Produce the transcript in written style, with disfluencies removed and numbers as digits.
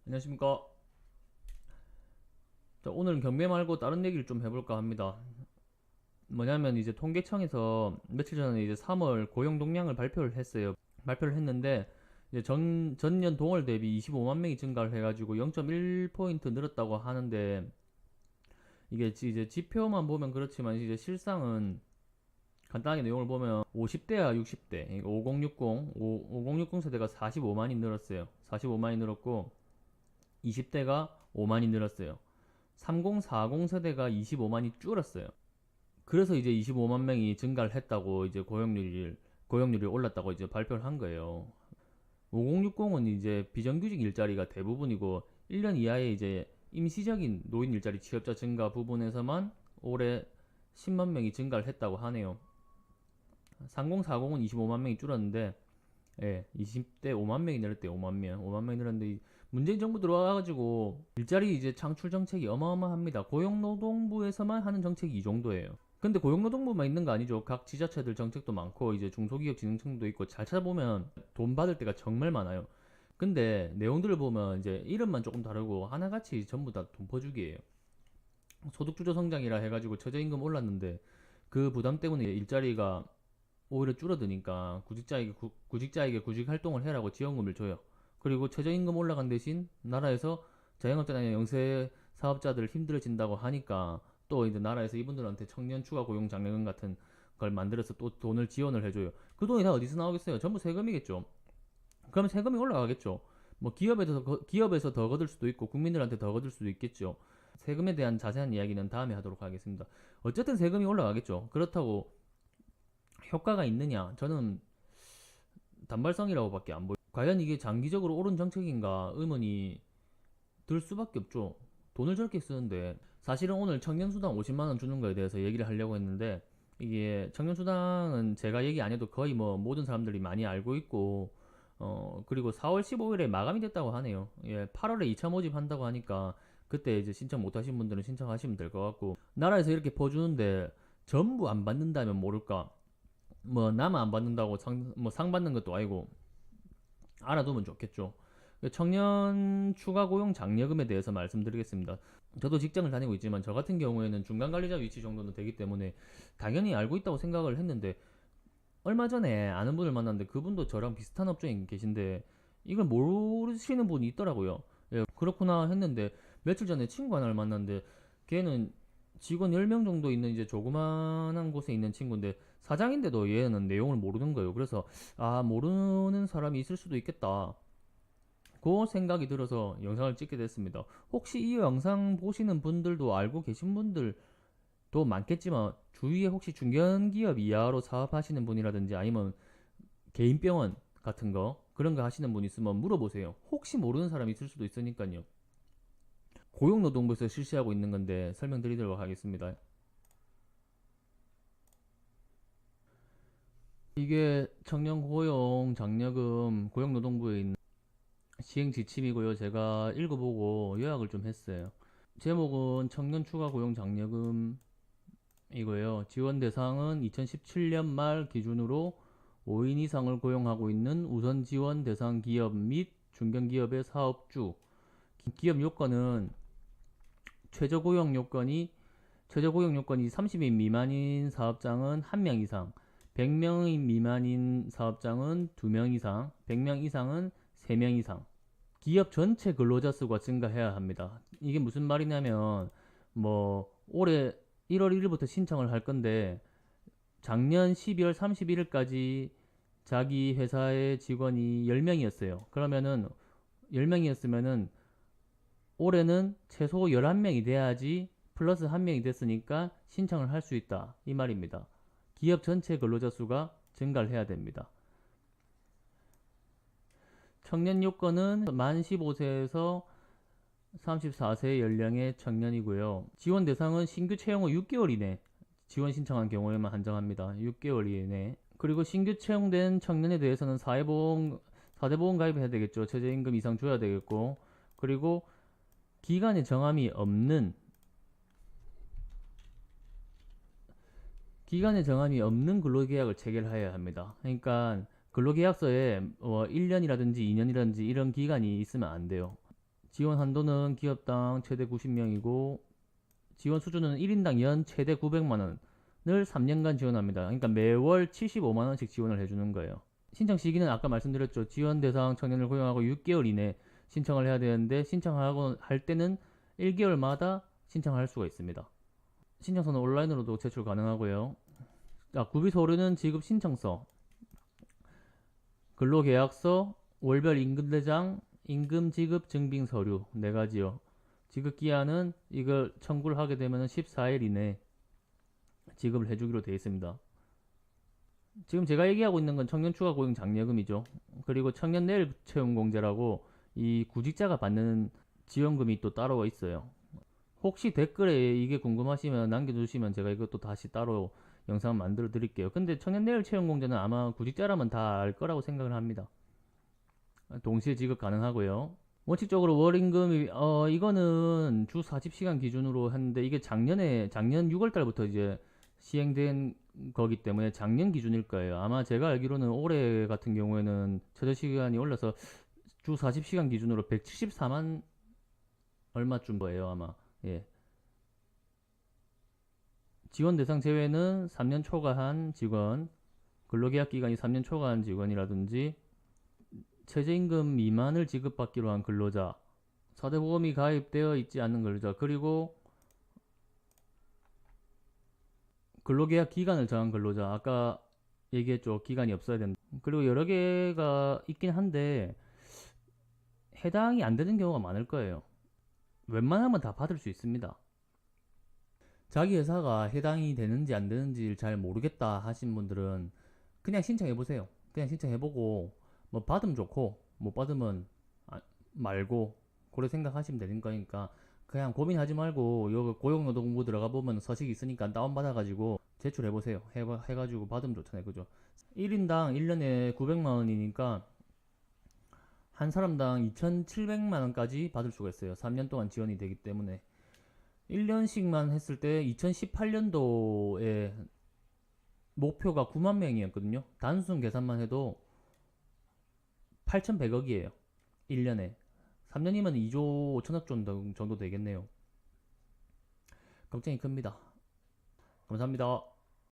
안녕하십니까. 자, 오늘은 경매 말고 다른 얘기를 좀 해볼까 합니다. 뭐냐면 이제 통계청에서 며칠 전에 이제 3월 고용 동향을 발표를 했어요. 발표를 했는데 이제 전년 동월 대비 25만 명이 증가를 해가지고 0.1포인트 늘었다고 하는데, 이게 이제 지표만 보면 그렇지만 이제 실상은 간단하게 내용을 보면 50대와 60대, 5060 세대가 45만이 늘었어요. 45만이 늘었고 20대가 5만이 늘었어요. 3040 세대가 25만이 줄었어요. 그래서 이제 25만 명이 증가를 했다고, 이제 고용률이 올랐다고 이제 발표를 한 거예요. 5060은 이제 비정규직 일자리가 대부분이고 1년 이하의 이제 임시적인 노인 일자리 취업자 증가 부분에서만 올해 10만 명이 증가를 했다고 하네요. 3040은 25만 명이 줄었는데, 예, 20대 5만 명이 늘었대요. 5만 명. 5만 명이 늘었는데, 문재인 정부 들어와가지고 일자리 이제 창출 정책이 어마어마합니다. 고용노동부에서만 하는 정책이 이 정도예요. 근데 고용노동부만 있는 거 아니죠. 각 지자체들 정책도 많고 이제 중소기업 진흥청도 있고, 잘 찾아보면 돈 받을 때가 정말 많아요. 근데 내용들을 보면 이제 이름만 조금 다르고 하나같이 전부 다 돈 퍼주기예요. 소득주도 성장이라 해가지고 최저임금 올랐는데 그 부담 때문에 일자리가 오히려 줄어드니까 구직자에게 구직 활동을 해라고 지원금을 줘요. 그리고 최저임금 올라간 대신 나라에서 자영업자나 영세 사업자들 힘들어진다고 하니까 또 이제 나라에서 이분들한테 청년 추가 고용 장려금 같은 걸 만들어서 또 돈을 지원을 해줘요. 그 돈이 다 어디서 나오겠어요? 전부 세금이겠죠. 그럼 세금이 올라가겠죠. 뭐 기업에서 더 거둘 수도 있고 국민들한테 더 거둘 수도 있겠죠. 세금에 대한 자세한 이야기는 다음에 하도록 하겠습니다. 어쨌든 세금이 올라가겠죠. 그렇다고 효과가 있느냐? 저는 단발성이라고밖에 안 보여요. 과연 이게 장기적으로 옳은 정책인가 의문이 들 수밖에 없죠. 돈을 저렇게 쓰는데, 사실은 오늘 청년수당 50만원 주는 거에 대해서 얘기를 하려고 했는데, 이게 청년수당은 제가 얘기 안 해도 거의 뭐 모든 사람들이 많이 알고 있고, 그리고 4월 15일에 마감이 됐다고 하네요. 예, 8월에 2차 모집 한다고 하니까 그때 이제 신청 못 하신 분들은 신청하시면 될 것 같고, 나라에서 이렇게 퍼주는데 전부 안 받는다면 모를까. 뭐 나만 안 받는다고 상 받는 것도 아니고 알아두면 좋겠죠. 청년 추가 고용 장려금에 대해서 말씀드리겠습니다. 저도 직장을 다니고 있지만 저 같은 경우에는 중간 관리자 위치 정도는 되기 때문에 당연히 알고 있다고 생각을 했는데, 얼마 전에 아는 분을 만났는데 그분도 저랑 비슷한 업종에 계신데 이걸 모르시는 분이 있더라고요. 예, 그렇구나 했는데 며칠 전에 친구 하나를 만났는데, 걔는 직원 10명 정도 있는 이제 조그만한 곳에 있는 친구인데 사장인데도 얘는 내용을 모르는 거예요. 그래서 아, 모르는 사람이 있을 수도 있겠다, 그 생각이 들어서 영상을 찍게 됐습니다. 혹시 이 영상 보시는 분들도 알고 계신 분들도 많겠지만, 주위에 혹시 중견기업 이하로 사업하시는 분이라든지 아니면 개인병원 같은 거 그런 거 하시는 분 있으면 물어보세요. 혹시 모르는 사람이 있을 수도 있으니까요. 고용노동부에서 실시하고 있는 건데 설명드리도록 하겠습니다. 이게 청년 고용 장려금 고용노동부에 있는 시행 지침이고요. 제가 읽어보고 요약을 좀 했어요. 제목은 청년 추가 고용 장려금 이거예요. 지원 대상은 2017년 말 기준으로 5인 이상을 고용하고 있는 우선 지원 대상 기업 및 중견기업의 사업주. 기업 요건은 최저 고용 요건이 최저 고용 요건이 30인 미만인 사업장은 1명 이상, 100명 미만인 사업장은 2명 이상, 100명 이상은 3명 이상. 기업 전체 근로자 수가 증가해야 합니다. 이게 무슨 말이냐면, 뭐 올해 1월 1일부터 신청을 할 건데 작년 12월 31일까지 자기 회사의 직원이 10명이었어요. 그러면은 10명이었으면은 올해는 최소 11명이 돼야지 플러스 1명이 됐으니까 신청을 할 수 있다, 이 말입니다. 기업 전체 근로자 수가 증가를 해야 됩니다. 청년 요건은 만 15세에서 34세 연령의 청년이고요. 지원 대상은 신규 채용 후 6개월 이내 지원 신청한 경우에만 한정합니다. 6개월 이내. 그리고 신규 채용된 청년에 대해서는 4대보험 가입해야 되겠죠. 최저임금 이상 줘야 되겠고, 그리고 기간의 정함이 없는 근로계약을 체결해야 합니다. 그러니까 근로계약서에 1년이라든지 2년이라든지 이런 기간이 있으면 안 돼요. 지원 한도는 기업당 최대 90명이고 지원 수준은 1인당 연 최대 900만원을 3년간 지원합니다. 그러니까 매월 75만원씩 지원을 해주는 거예요. 신청 시기는 아까 말씀드렸죠. 지원 대상 청년을 고용하고 6개월 이내 신청을 해야 되는데 신청하고 할 때는 1개월마다 신청할 수가 있습니다. 신청서는 온라인으로도 제출 가능하고요. 구비 서류는 지급 신청서, 근로계약서, 월별 임금대장, 임금 지급 증빙 서류 4가지요. 지급 기한은 이걸 청구를 하게 되면 14일 이내 지급을 해주기로 되어 있습니다. 지금 제가 얘기하고 있는 건 청년 추가 고용 장려금이죠. 그리고 청년 내일 채용 공제라고 이 구직자가 받는 지원금이 또 따로 있어요. 혹시 댓글에 이게 궁금하시면 남겨주시면 제가 이것도 다시 따로 영상 만들어 드릴게요. 근데 청년 내일 채용 공제는 아마 구직자라면 다 알 거라고 생각을 합니다. 동시에 지급 가능하고요. 원칙적으로 월임금이 이거는 주 40시간 기준으로 했는데 이게 작년 6월달부터 이제 시행된 거기 때문에 작년 기준일 거예요. 아마 제가 알기로는 올해 같은 경우에는 최저 시간이 올라서 주 40시간 기준으로 174만 얼마쯤 거예요 아마. 예. 지원 대상 제외는 3년 초과한 직원, 근로계약 기간이 3년 초과한 직원이라든지 최저임금 미만을 지급받기로 한 근로자, 4대 보험이 가입되어 있지 않는 근로자, 그리고 근로계약 기간을 정한 근로자, 아까 얘기했죠. 기간이 없어야 된다. 그리고 여러 개가 있긴 한데 해당이 안 되는 경우가 많을 거예요. 웬만하면 다 받을 수 있습니다. 자기 회사가 해당이 되는지 안 되는지 잘 모르겠다 하신 분들은 그냥 신청해 보세요. 그냥 신청해 보고 뭐 받으면 좋고 못 받으면 말고 그래 생각하시면 되는 거니까 그냥 고민하지 말고 여기 고용노동부 들어가 보면 서식 있으니까 다운받아 가지고 제출해 보세요. 해가지고 받으면 좋잖아요. 그죠? 1인당 1년에 900만원이니까 한 사람당 2,700만원까지 받을 수가 있어요. 3년 동안 지원이 되기 때문에 1년씩만 했을 때 2018년도에 목표가 9만 명이었거든요. 단순 계산만 해도 8,100억이에요. 1년에. 3년이면 2조 5천억 정도 되겠네요. 걱정이 큽니다. 감사합니다.